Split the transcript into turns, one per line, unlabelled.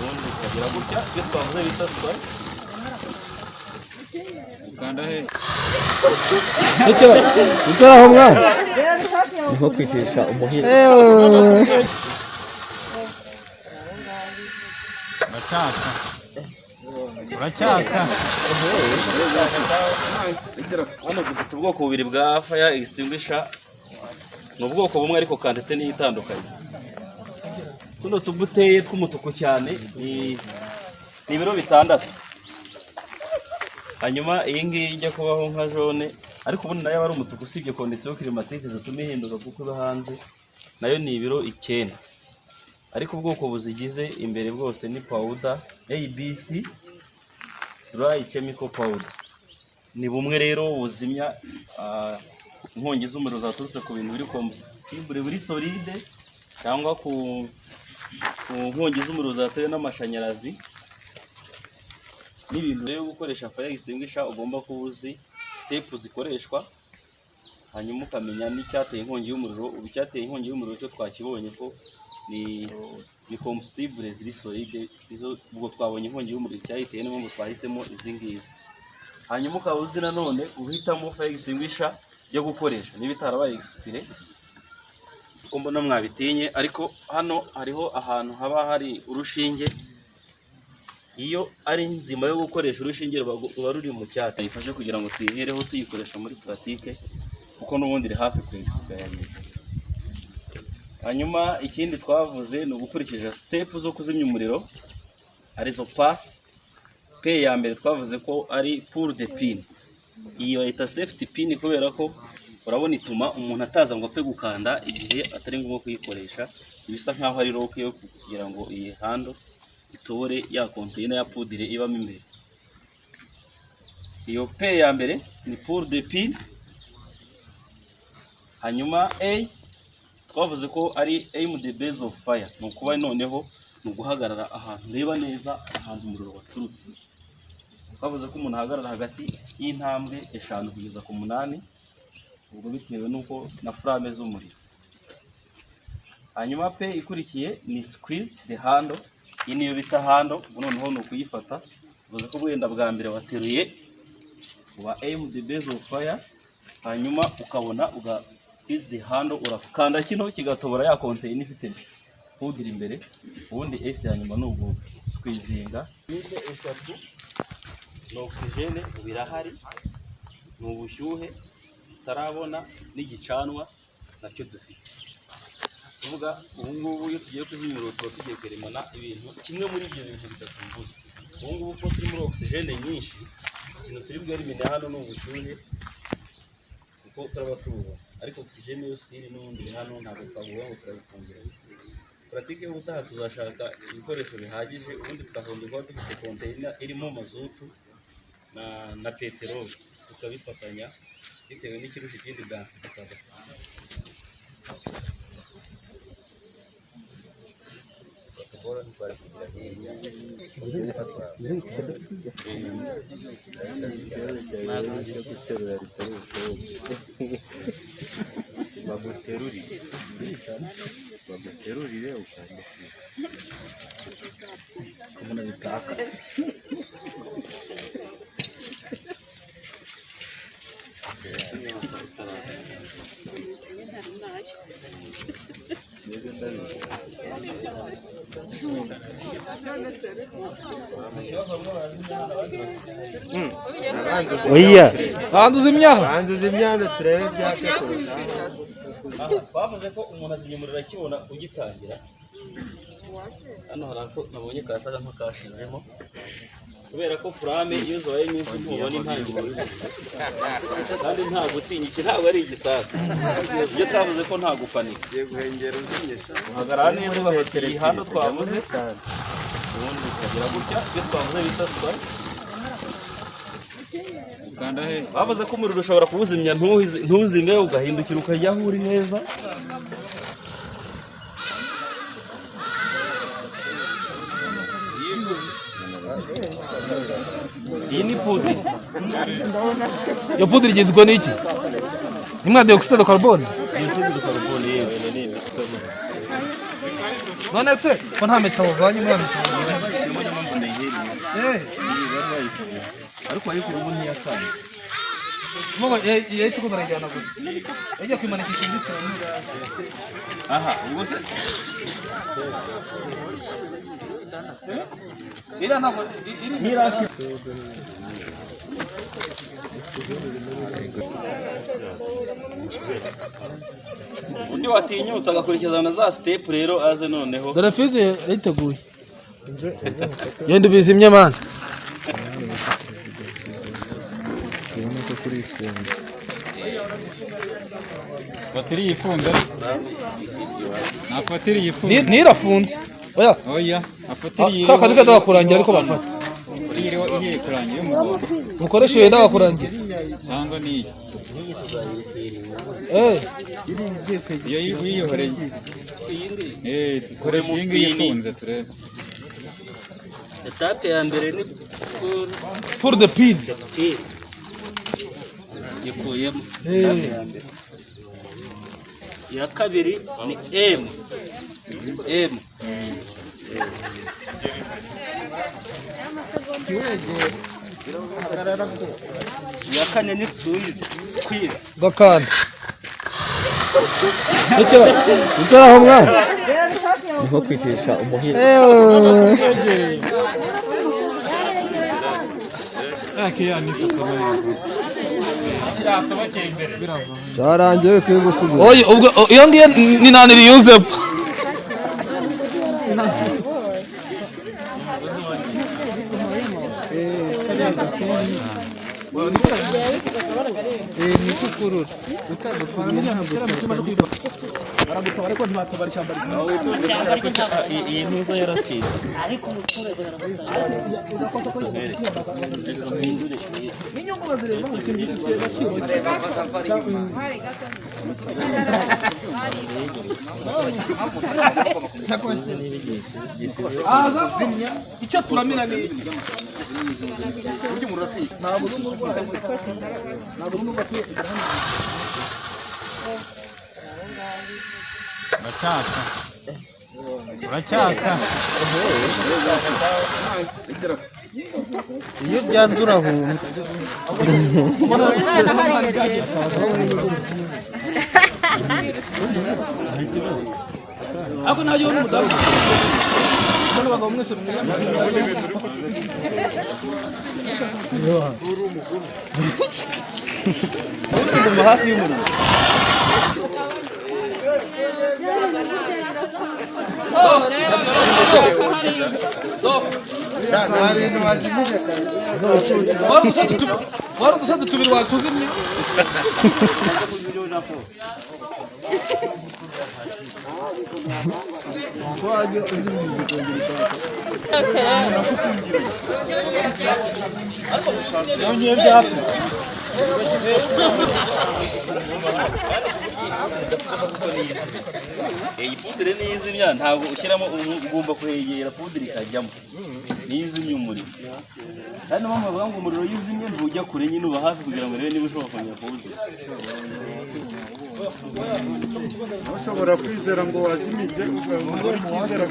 ubundi ukagira gutya ibyo twavuze bita squat ukanda he
utaraho mwana niho kwicisha umuhira
uracyaka hano dufite ubwoko bubiri bwa fire extinguisher ni ubwoko bumwe ariko kantite niyo itandukanye. Tuno tubuteye tw'umutuku cyane ni ibiro 6, hanyuma iyi ngiyi ijya kubaho nka jone ariko ubundi nayo ari umutuku usibye condition climatique zituma ihinduka kuko iba hanze, nayo ni ibiro 9 ariko ubwoko buzigize imbere bwose ni powder ABC dry chemical powder. Ni bumwe rero buzimya inkongi z'umuriro zaturutse ku bintu biri combustible buri solide cyangwa ku nkongi z'umuriro zatewe n'amashanyarazi. N'ibintu rero gukoresha fire extinguisher ugomba kubuzi step zikoreshwa, hanyuma ukamenya n'icyateye inkongi y'umuriro. Ubu cyateye inkongi y'umuriro cyo twakibonye ko ni combustible ziri solide, izo ubwo twabonye inkongi y'umuriro cyayiteye niyo mpamvu twahisemo izi ngizi. Hanyuma ukaba uzi nanone uhitamo fire extinguisher yo gukoresha niba itarabaye expire kuko mbona mwabitinye, ariko hano hariho ahantu haba hari urushinge. Iyo ari nzima yo gukoresha urushinge ruba ruri mu cyatsi ifashe kugira ngo tuyihereho tuyikoresha muri pratique kuko n'ubundi iri hafi ku expire. Hanyuma ikindi twavuze ni ugukurikije step zo kuzimya umuriro arizo pass. P ya mbere twavuze ko ari pour de pin, iyo ita safety pin kubera ko urabona ituma umuntu ataza ngo apfe gukanda igihe atari ngombwa kuyikoresha, ibisa nkaho ari lock yo kugira ngo iyi hando itore ya container ya poudre ibamo imbere. Iyo P ya mbere ni pour de pin. Hanyuma A twavuze ko ari aim the base of fire, no kuba noneho no guhagarara ahantu reba neza ahantu umuriro waturutse. Twavuze ko umuntu ahagarara hagati y'intambwe 5 kugeza ku 8, ubwo bitewe nuko na flame z'umuriro. Hanyuma P ikurikiye ni squeeze the handle. Iyi niyo bita handle, noneho no kuyifata. Twavuze ko bwenda bwa mbere wateruye uba aim the base of fire, hanyuma ukabona uga squeeze the handle, urakanda kino kigatobora ya container ifite poudre imbere, ubundi S hanyuma n'ubwo squeezinga. Nide eshatu no oxygene birahari, n'ubushyuhe tarabona n'igicanwa nacyo dufite. Tuvuga ubu ngubu iyo tugiye kuzimya umuriro tugiye kwerekana ibintu kimwe muri ibyo bintu bidatumbuza. Ubu ngubu ko turi muri oxygene nyinshi, ikintu turi bwerimene hano n'ubushyuhe kuko turaba tubona, ariko oxygene yo stili n'ubundi hano ntabwo twavuga ngo turabifungira. Pratique y'ubutaha tuzashaka ibikoresho bihagije, ubundi tukahondwa dufite container irimo mazutu na peteroli tukabifatanya bitewe n'ikirusha ikindi gas tukaza.
Bora ni kwa kugira baguterurire ukanda kumuna bitaka.
oya
banduza imyanda turebe byake kurusha.
Bavuze ko umuntu azimya umuriro akibona ugitangira. Hano hari ako nabonye kasaga nk'akashizemo kubera ko flame iyo zabaye nyinshi ntubona intangiriro kandi nta gutinya, iki ntabwo ari igisasu. Iyo tavuze ko nta gupanika
Giye guhengera uzinyesha
uhagarara neza ugaterera ihando twavuze, ubundi ukagira gutya ibyo twavuze bita squat ukanda he. Bavuze ko umuriro ushobora kuwuzimya ntuzime ugahindukira ukajya aho uri neza. Iyi ni poudre.
iyo poudre igizwe n'iki? Nimwe dioxide de carbone.
Dioxide de carbone yewe.
None se ko nta metabo vanye muri
bayikuyemo niyo mpamvu ndayihereye bari bayikuye ariko bayikuyemo ntiyakanye
yahita uko barajyana gusa yajya kwimanika inzitiro
aha ubwo se
iriya ntabwo
ntirashye undi watinyutse agakurikiza na za step rero aze noneho
dore fizi yayiteguye yenda ubizimye mana
Fatiri yifunze. Na fatiri yifunze.
ntirafunze oya
Oya, afatiri
ka kandi kada kurangira ariko bafata
iriho igiye kurangira umugongo.
mukoresha yenda bakurangira
Cyangwa ni
iyo
iyo wiyohoreye. Koresha iyi ngiyi ifunze turebe.
etape ya mbere ni
pour the pin
ikuyemo etape ya mbere iya kabiri ni M iya kane ni squeeze
gakanda
Utaraho mwana. Niko kwicisha umuhira. Cyarangiye kwiye gusubira.
oya ubwo iyo ngiyo ni nani riyuzemo
iyi ntuza yaratsinze
icyo turamira ni
Uracyaka.
Iyo byanze urahunga.
ako ntayo n'umudamu mbona bagabo mwese
ngoma hafi y'umuriro
Nta bintu wazimije
wari udusaza tubiri watuzimye yongeye byapfa
iyi pudire niyo izimya ntabwo ushyiramo ugomba kuhegera pudire ikajyamo niyo izimya umuriro kandi niyo mpamvu bavuga ngo umuriro iyo uzimye ntujya kure nyine uba hafi kugira ngo urebe niba ushobora kongera kuwuzimya
ushobora kwizera ngo wazimije ukwizera